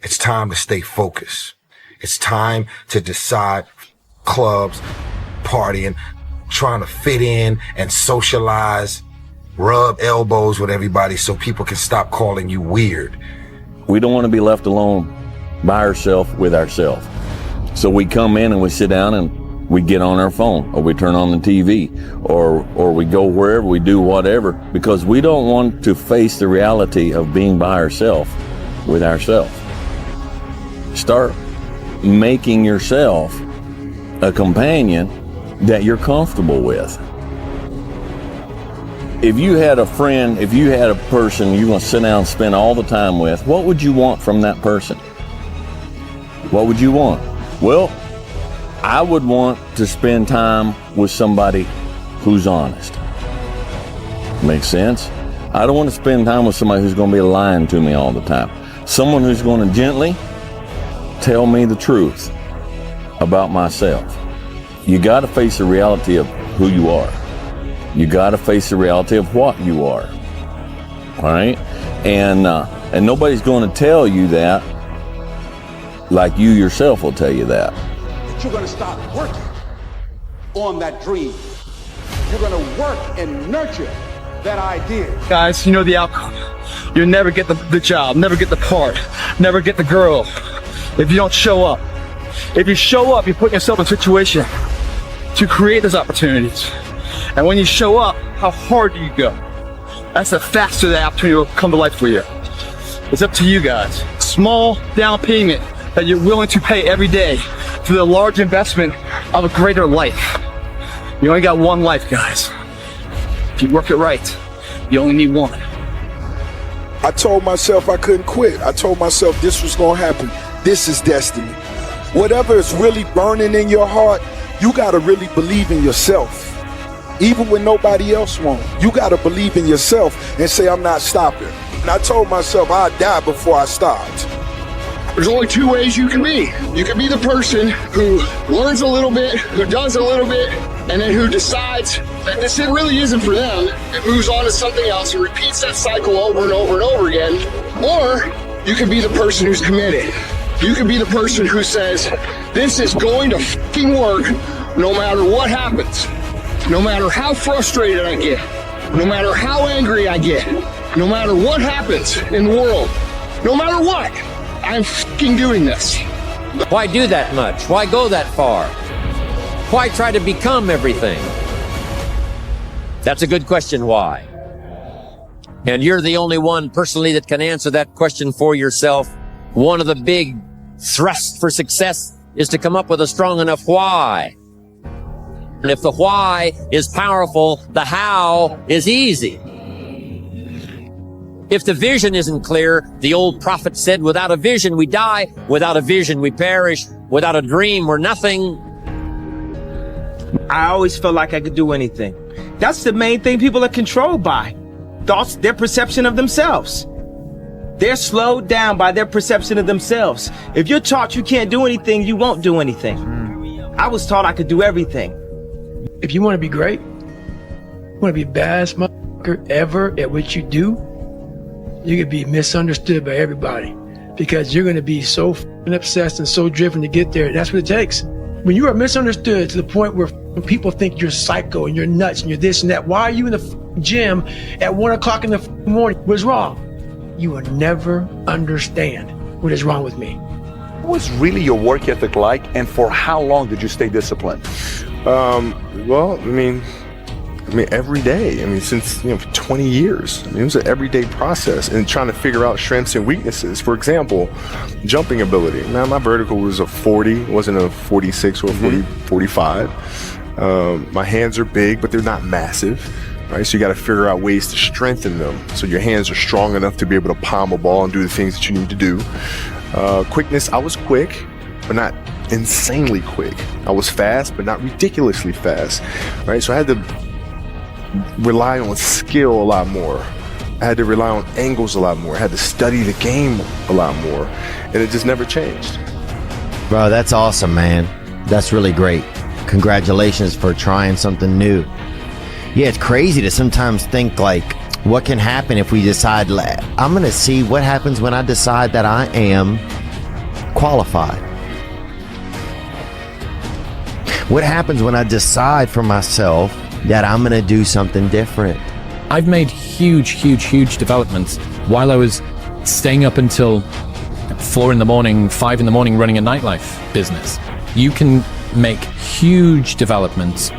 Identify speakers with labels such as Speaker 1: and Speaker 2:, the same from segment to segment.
Speaker 1: It's time to stay focused. It's time to decide clubs, partying, trying to fit in and socialize, rub elbows with everybody so people can stop calling you weird.
Speaker 2: We don't want to be left alone by ourselves with ourselves. So we come in and we sit down and we get on our phone, or we turn on the TV, or we go wherever, we do whatever, because we don't want to face the reality of being by ourselves with ourselves. Start making yourself a companion that you're comfortable with. If you had a friend, if you had a person you're going to sit down and spend all the time with, what would you want from that person? What would you want? Well, I would want to spend time with somebody who's honest. Makes sense? I don't want to spend time with somebody who's going to be lying to me all the time. Someone who's going to gently tell me the truth about myself. You got to face the reality of who you are. You got to face the reality of what you are. All right? And nobody's going to tell you that like you yourself will tell you that.
Speaker 3: But you're going to start working on that dream. You're going to work and nurture that idea.
Speaker 4: Guys, you know the outcome. You'll never get the job, never get the part, never get the girl if you don't show up. If you show up, you put yourself in a situation to create those opportunities. And when you show up, how hard do you go? That's the faster the opportunity will come to life for you. It's up to you guys. Small down payment that you're willing to pay every day for the large investment of a greater life. You only got one life, guys. If you work it right, you only need one.
Speaker 5: I told myself I couldn't quit. I told myself this was gonna happen. This is destiny. Whatever is really burning in your heart, you gotta really believe in yourself. Even when nobody else won't. You gotta believe in yourself and say, I'm not stopping. And I told myself I'd die before I stopped.
Speaker 6: There's only two ways you can be. You can be the person who learns a little bit, who does a little bit, and then who decides that this really isn't for them and moves on to something else and repeats that cycle over and over and over again. Or you can be the person who's committed. You can be the person who says, this is going to fucking work no matter what happens. No matter how frustrated I get, no matter how angry I get, no matter what happens in the world, no matter what, I'm fucking doing this.
Speaker 7: Why do that much? Why go that far? Why try to become everything? That's a good question, why? And you're the only one personally that can answer that question for yourself. One of the big thrusts for success is to come up with a strong enough why. And if the why is powerful, the how is easy. If the vision isn't clear, the old prophet said, without a vision we die, without a vision we perish, without a dream we're nothing.
Speaker 8: I always felt like I could do anything. That's the main thing people are controlled by. Thoughts, their perception of themselves. They're slowed down by their perception of themselves. If you're taught you can't do anything, you won't do anything. I was taught I could do everything.
Speaker 9: If you want to be great, you want to be the baddest motherfucker ever at what you do, you're going to be misunderstood by everybody because you're going to be so obsessed and so driven to get there. That's what it takes. When you are misunderstood to the point where people think you're psycho and you're nuts and you're this and that, why are you in the gym at 1 o'clock in the morning? What's wrong? You will never understand what is wrong with me.
Speaker 10: What was really your work ethic like, and for how long did you stay disciplined?
Speaker 11: Well, I mean, every day. I mean, since 20 years. I mean, it was an everyday process and trying to figure out strengths and weaknesses. For example, jumping ability. Now, my vertical was a 40, it wasn't a 46 or a 45. My hands are big, but they're not massive. Right, so you got to figure out ways to strengthen them so your hands are strong enough to be able to palm a ball and do the things that you need to do. Quickness, I was quick, but not insanely quick. I was fast, but not ridiculously fast. Right, so I had to rely on skill a lot more. I had to rely on angles a lot more. I had to study the game a lot more, and it just never changed.
Speaker 12: Bro, that's awesome, man. That's really great. Congratulations for trying something new. Yeah, it's crazy to sometimes think like, what can happen if we decide, I'm going to see what happens when I decide that I am qualified. What happens when I decide for myself that I'm going to do something different?
Speaker 13: I've made huge developments while I was staying up until 4 in the morning, 5 in the morning running a nightlife business. You can make huge developments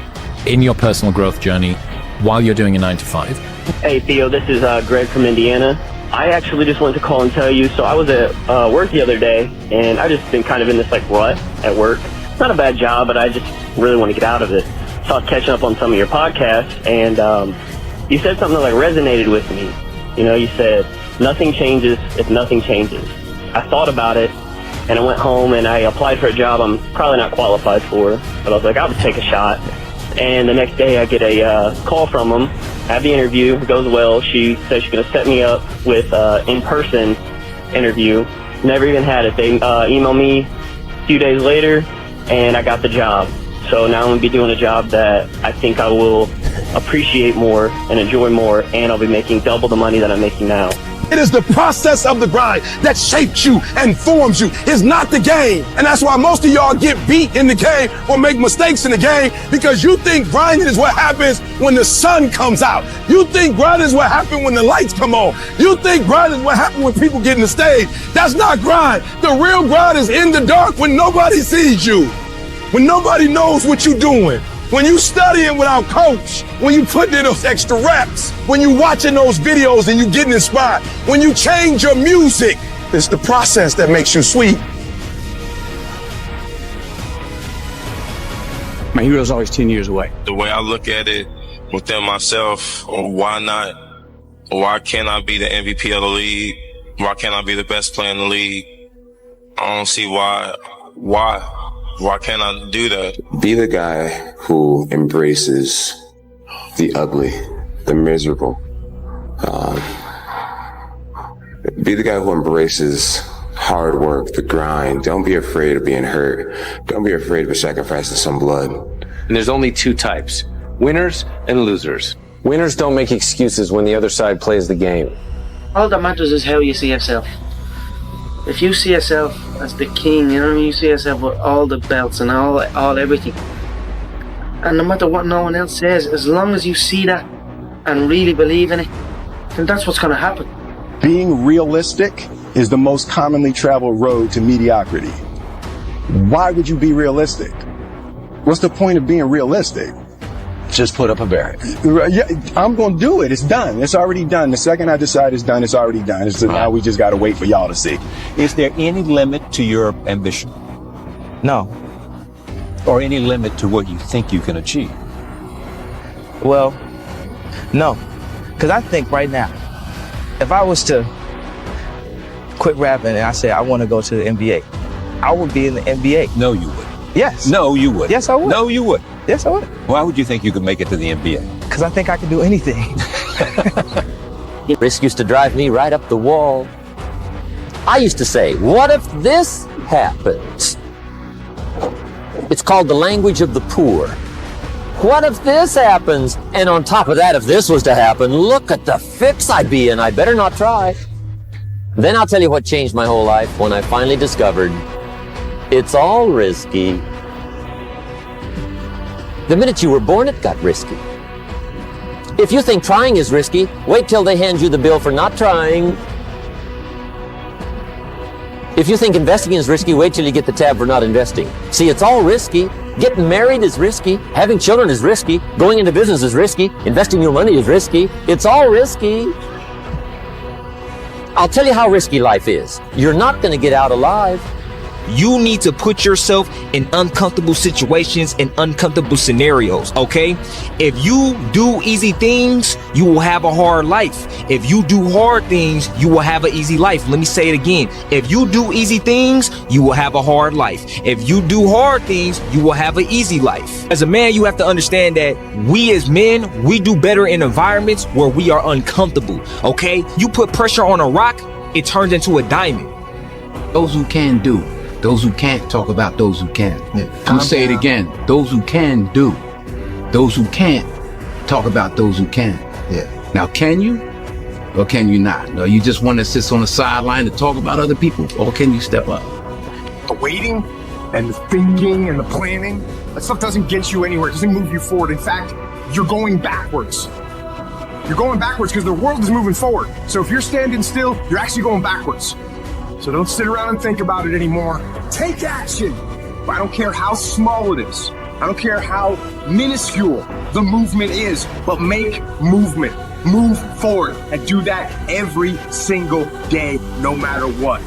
Speaker 13: in your personal growth journey while you're doing a 9 to 5.
Speaker 14: Hey Theo, this is Greg from Indiana. I actually just wanted to call and tell you, so I was at work the other day, and I just been kind of in this like rut at work. It's not a bad job, but I just really want to get out of it. So I was catching up on some of your podcasts, and you said something that like resonated with me. You know, you said, nothing changes if nothing changes. I thought about it, and I went home and I applied for a job I'm probably not qualified for, but I was like, I'll take a shot. And the next day I get a call from them. I have the interview, it goes well. She says she's going to set me up with in-person interview. Never even had it. They emailed me a few days later, and I got the job. So now I'm going to be doing a job that I think I will appreciate more and enjoy more, and I'll be making double the money that I'm making now.
Speaker 15: It is the process of the grind that shapes you and forms you. It's not the game. And that's why most of y'all get beat in the game or make mistakes in the game, because you think grinding is what happens when the sun comes out. You think grinding is what happens when the lights come on. You think grinding is what happens when people get in the stage. That's not grind. The real grind is in the dark when nobody sees you, when nobody knows what you're doing. When you studying without coach, when you putting in those extra reps, when you watching those videos and you getting inspired, when you change your music, it's the process that makes you sweet.
Speaker 16: My hero's always 10 years away.
Speaker 17: The way I look at it within myself, why not? Why can't I be the MVP of the league? Why can't I be the best player in the league? I don't see why. Why can't I do that?
Speaker 18: Be the guy who embraces the ugly, the miserable. Be the guy who embraces hard work, the grind. Don't be afraid of being hurt. Don't be afraid of sacrificing some blood.
Speaker 19: And there's only two types, winners and losers. Winners don't make excuses when the other side plays the game.
Speaker 20: All that matters is how you see yourself. If you see yourself as the king, you know what I mean? You see yourself with all the belts and all everything. And no matter what no one else says, as long as you see that and really believe in it, then that's what's going to happen.
Speaker 21: Being realistic is the most commonly traveled road to mediocrity. Why would you be realistic? What's the point of being realistic?
Speaker 16: Just put up a barrier.
Speaker 21: Yeah, I'm going to do it. It's done. It's already done. The second I decide it's done, it's already done. Now we just got to wait for y'all to see.
Speaker 16: Is there any limit to your ambition?
Speaker 20: No.
Speaker 16: Or any limit to what you think you can achieve?
Speaker 20: Well, no. Because I think right now, if I was to quit rapping and I say I want to go to the NBA, I would be in the NBA.
Speaker 16: No, you would.
Speaker 20: Yes.
Speaker 16: No, you would.
Speaker 20: Yes, I would.
Speaker 16: No, you would.
Speaker 20: Yes, I would.
Speaker 16: Why would you think you could make it to the NBA?
Speaker 20: Because I think I can do anything.
Speaker 7: Risk used to drive me right up the wall. I used to say, what if this happens? It's called the language of the poor. What if this happens? And on top of that, if this was to happen, look at the fix I'd be in. I better not try. Then I'll tell you what changed my whole life when I finally discovered it's all risky. The minute you were born, it got risky. If you think trying is risky, wait till they hand you the bill for not trying. If you think investing is risky, wait till you get the tab for not investing. See, it's all risky. Getting married is risky. Having children is risky. Going into business is risky. Investing your money is risky. It's all risky. I'll tell you how risky life is. You're not going to get out alive.
Speaker 22: You need to put yourself in uncomfortable situations and uncomfortable scenarios, okay? If you do easy things, you will have a hard life. If you do hard things, you will have an easy life. Let me say it again. If you do easy things, you will have a hard life. If you do hard things, you will have an easy life. As a man, you have to understand that we as men, we do better in environments where we are uncomfortable, okay? You put pressure on a rock, it turns into a diamond.
Speaker 23: Those who can do. Those who can't talk about those who can. I'll say it again. Those who can do. Those who can't talk about those who can.
Speaker 24: Yeah.
Speaker 23: Now, can you or can you not? Or you just want to sit on the sideline to talk about other people? Or can you step up?
Speaker 1: The waiting and the thinking and the planning, that stuff doesn't get you anywhere. It doesn't move you forward. In fact, you're going backwards. You're going backwards because the world is moving forward. So if you're standing still, you're actually going backwards. So don't sit around and think about it anymore. Take action. I don't care how small it is. I don't care how minuscule the movement is, but make movement. Move forward and do that every single day, no matter what.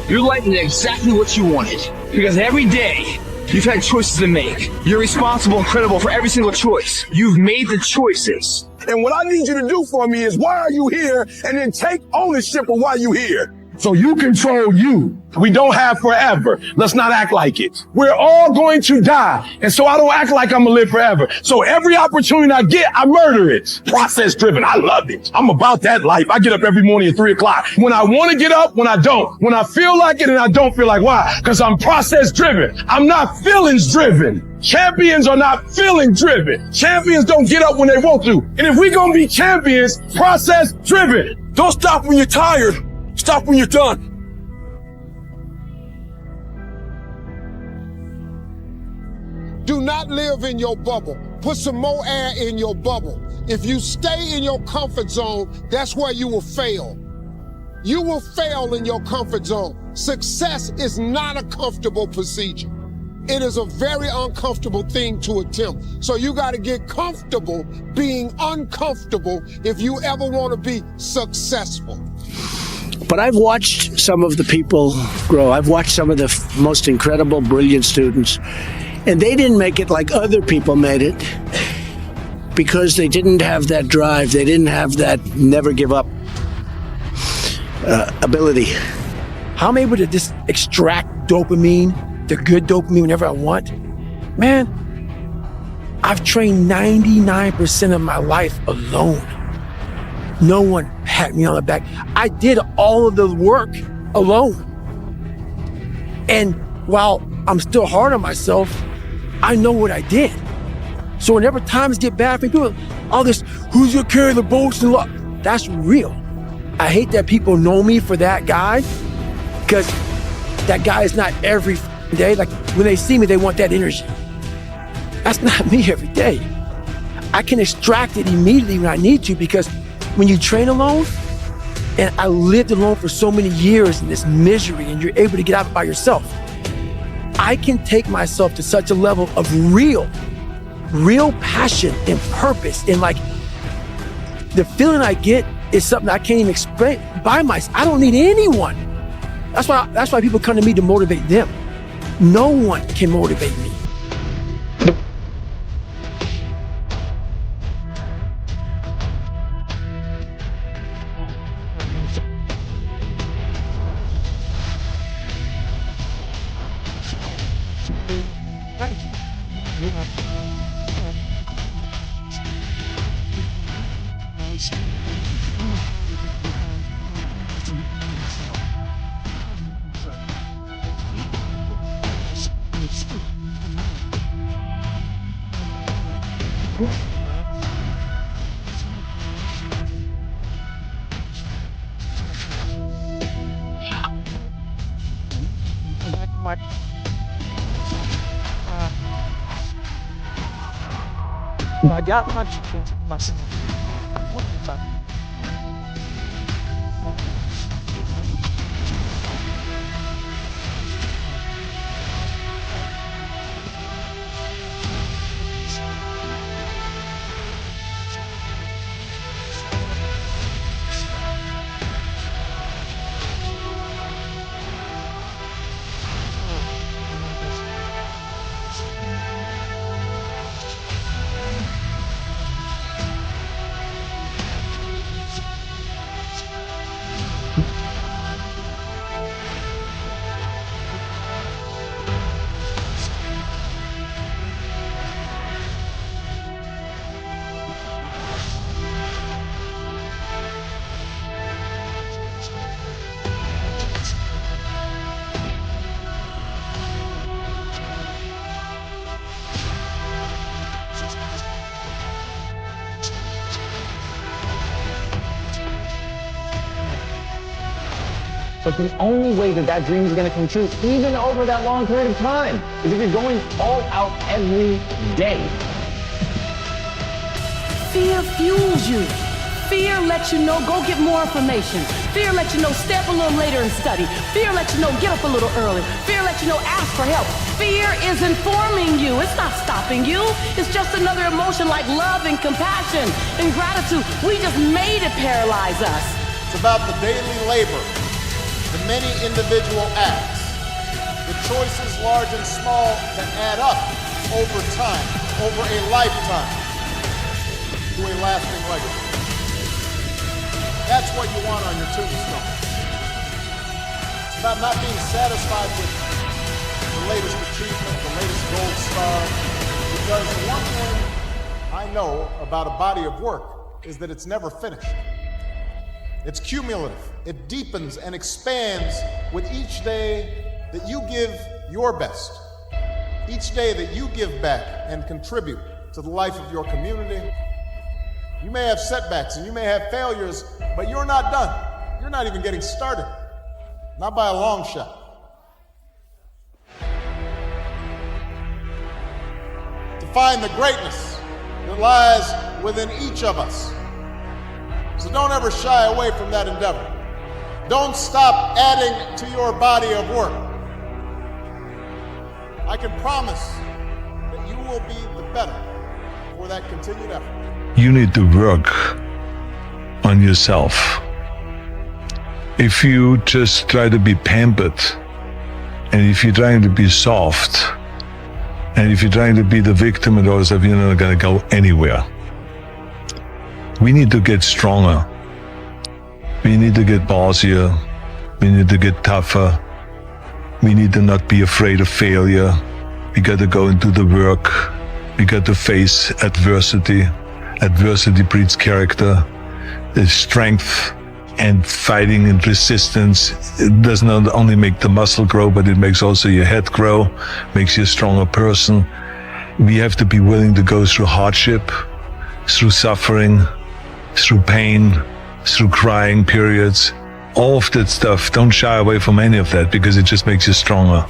Speaker 2: Your life is exactly what you wanted. Because every day, you've had choices to make. You're responsible and credible for every single choice. You've made the choices.
Speaker 15: And what I need you to do for me is, why are you here? And then take ownership of why you're here. So you control you. We don't have forever. Let's not act like it. We're all going to die. And so I don't act like I'm gonna live forever. So every opportunity I get, I murder it. Process driven. I love it. I'm about that life. I get up every morning at 3 o'clock. When I want to get up, when I don't. When I feel like it and I don't feel like. Why? Because I'm process driven. I'm not feelings driven. Champions are not feeling driven. Champions don't get up when they want to. And if we're gonna be champions, process driven. Don't stop when you're tired. Stop when you're done.
Speaker 3: Do not live in your bubble. Put some more air in your bubble. If you stay in your comfort zone, that's where you will fail. You will fail in your comfort zone. Success is not a comfortable procedure. It is a very uncomfortable thing to attempt. So you got to get comfortable being uncomfortable if you ever want to be successful.
Speaker 24: But I've watched some of the people grow. I've watched some of the most incredible, brilliant students. And they didn't make it like other people made it because they didn't have that drive. They didn't have that never give up ability.
Speaker 9: How I'm able to just extract dopamine, the good dopamine whenever I want. Man, I've trained 99% of my life alone. No one pat me on the back. I did all of the work alone. And while I'm still hard on myself, I know what I did. So whenever times get bad for people, all this, who's gonna carry the boats and luck? That's real. I hate that people know me for that guy, because that guy is not every day. Like when they see me, they want that energy. That's not me every day. I can extract it immediately when I need to, because when you train alone, and I lived alone for so many years in this misery, and you're able to get out by yourself, I can take myself to such a level of real passion and purpose. And like the feeling I get is something I can't even explain by myself. I don't need anyone. That's why people come to me to motivate them. No one can motivate me.
Speaker 4: But the only way that that dream is going to come true, even over that long period of time, is if you're going all out every day.
Speaker 5: Fear fuels you. Fear lets you know, go get more information. Fear lets you know, step a little later and study. Fear lets you know, get up a little early. Fear lets you know, ask for help. Fear is informing you. It's not stopping you. It's just another emotion like love and compassion and gratitude. We just made it paralyze us.
Speaker 6: It's about the daily labor, the many individual acts, the choices large and small that add up over time, over a lifetime, to a lasting legacy. That's what you want on your tombstone. It's about not being satisfied with the latest achievement, the latest gold star, because the one thing I know about a body of work is that it's never finished. It's cumulative. It deepens and expands with each day that you give your best, each day that you give back and contribute to the life of your community. You may have setbacks and you may have failures, but you're not done. You're not even getting started. Not by a long shot. To find the greatness that lies within each of us. So don't ever shy away from that endeavor. Don't stop adding to your body of work. I can promise that you will be the better for that continued effort.
Speaker 8: You need to work on yourself. If you just try to be pampered, and if you're trying to be soft, and if you're trying to be the victim and all stuff, you're not going to go anywhere. We need to get stronger. We need to get bossier. We need to get tougher. We need to not be afraid of failure. We got to go into the work. We got to face adversity. Adversity breeds character. There's strength and fighting and resistance. It does not only make the muscle grow, but it makes also your head grow, makes you a stronger person. We have to be willing to go through hardship, through suffering, through pain, through crying periods. All of that stuff, don't shy away from any of that because it just makes you stronger.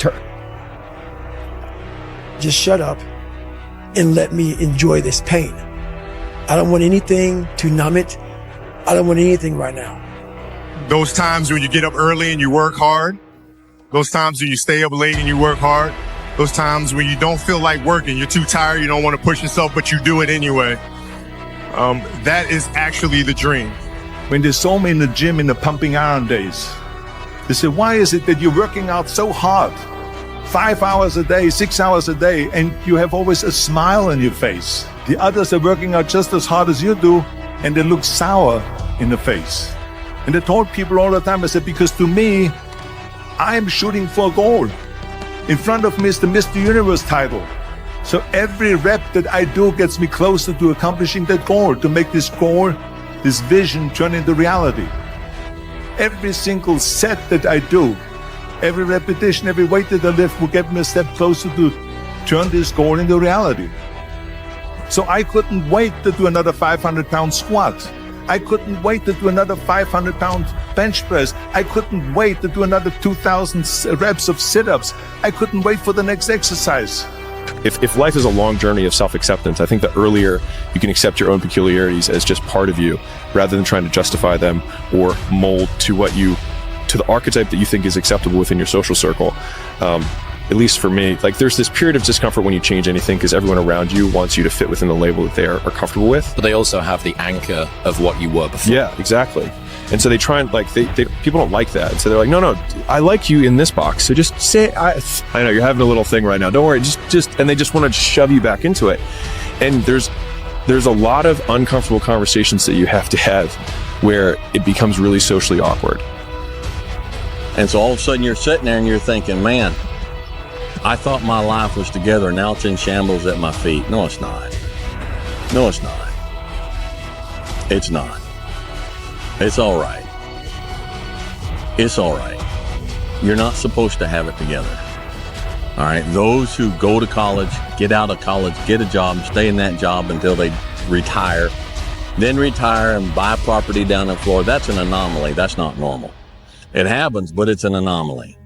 Speaker 9: Just shut up and let me enjoy this pain. I don't want anything to numb it. I don't want anything right now.
Speaker 1: Those times when you get up early and you work hard, those times when you stay up late and you work hard, those times when you don't feel like working, you're too tired, you don't want to push yourself, but you do it anyway. That is actually the dream.
Speaker 8: When they saw me in the gym in the pumping iron days, they said, why is it that you're working out so hard? 5 hours a day, 6 hours a day, and you have always a smile on your face. The others are working out just as hard as you do, and they look sour in the face. And I told people all the time, I said, because to me, I'm shooting for a goal. In front of me is the Mr. Universe title. So every rep that I do gets me closer to accomplishing that goal, to make this goal, this vision turn into reality. Every single set that I do, every repetition, every weight that I lift will get me a step closer to turn this goal into reality. So I couldn't wait to do another 500-pound squat. I couldn't wait to do another 500-pound bench press. I couldn't wait to do another 2,000 reps of sit-ups. I couldn't wait for the next exercise.
Speaker 25: If life is a long journey of self-acceptance, I think the earlier you can accept your own peculiarities as just part of you, rather than trying to justify them or mold to the archetype that you think is acceptable within your social circle. At least for me, like there's this period of discomfort when you change anything because everyone around you wants you to fit within the label that they are comfortable with.
Speaker 7: But they also have the anchor of what you were before.
Speaker 25: Yeah, exactly. And so they try and people don't like that. And so they're like, no, I like you in this box. So just say, I know you're having a little thing right now. Don't worry. And they just want to shove you back into it. And there's a lot of uncomfortable conversations that you have to have where it becomes really socially awkward.
Speaker 26: And so all of a sudden you're sitting there and you're thinking, man, I thought my life was together. Now it's in shambles at my feet. No, it's not. No, it's not. It's not. It's all right. It's all right. You're not supposed to have it together. All right. Those who go to college, get out of college, get a job, stay in that job until they retire, then retire and buy property down in Florida. That's an anomaly. That's not normal. It happens, but it's an anomaly.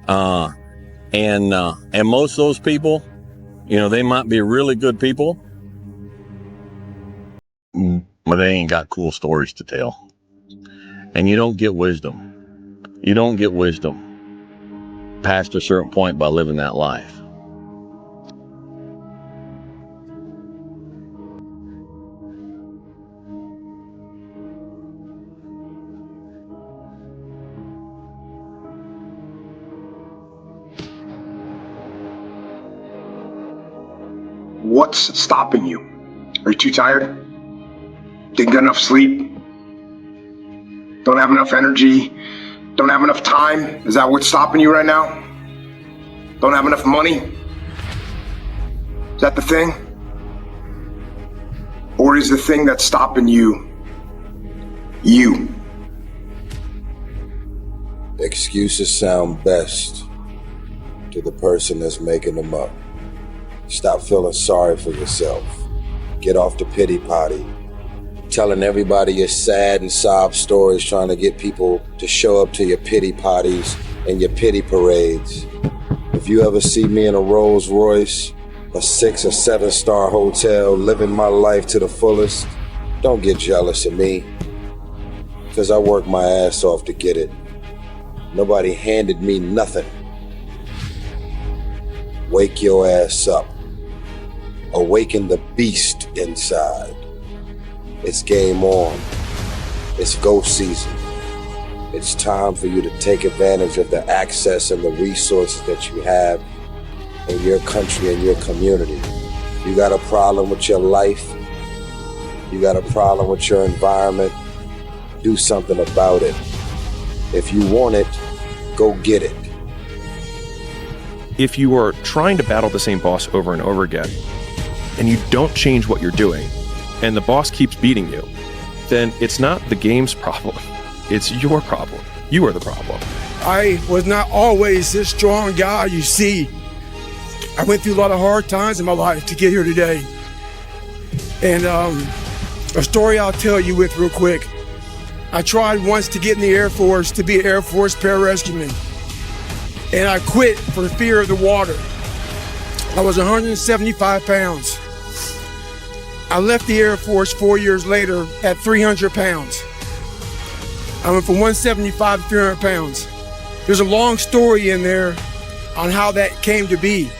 Speaker 26: And most of those people, they might be really good people, but they ain't got cool stories to tell. And you don't get wisdom. You don't get wisdom past a certain point by living that life.
Speaker 1: What's stopping you? Are you too tired? Didn't get enough sleep? Don't have enough energy? Don't have enough time? Is that what's stopping you right now? Don't have enough money? Is that the thing? Or is the thing that's stopping you, you?
Speaker 10: Excuses sound best to the person that's making them up. Stop feeling sorry for yourself. Get off the pity potty. Telling everybody your sad and sob stories, trying to get people to show up to your pity potties and your pity parades. If you ever see me in a Rolls Royce, a 6 or 7 star hotel, living my life to the fullest, don't get jealous of me, because I worked my ass off to get it. Nobody handed me nothing. Wake your ass up. Awaken the beast inside. It's game on. It's go season. It's time for you to take advantage of the access and the resources that you have in your country and your community. You got a problem with your life? You got a problem with your environment? Do something about it. If you want it, go get it.
Speaker 25: If you are trying to battle the same boss over and over again, and you don't change what you're doing, and the boss keeps beating you, then it's not the game's problem. It's your problem. You are the problem.
Speaker 11: I was not always this strong guy you see. I went through a lot of hard times in my life to get here today. And a story I'll tell you with real quick. I tried once to get in the Air Force to be an Air Force pararescueman. And I quit for fear of the water. I was 175 pounds. I left the Air Force 4 years later at 300 pounds. I went from 175 to 300 pounds. There's a long story in there on how that came to be.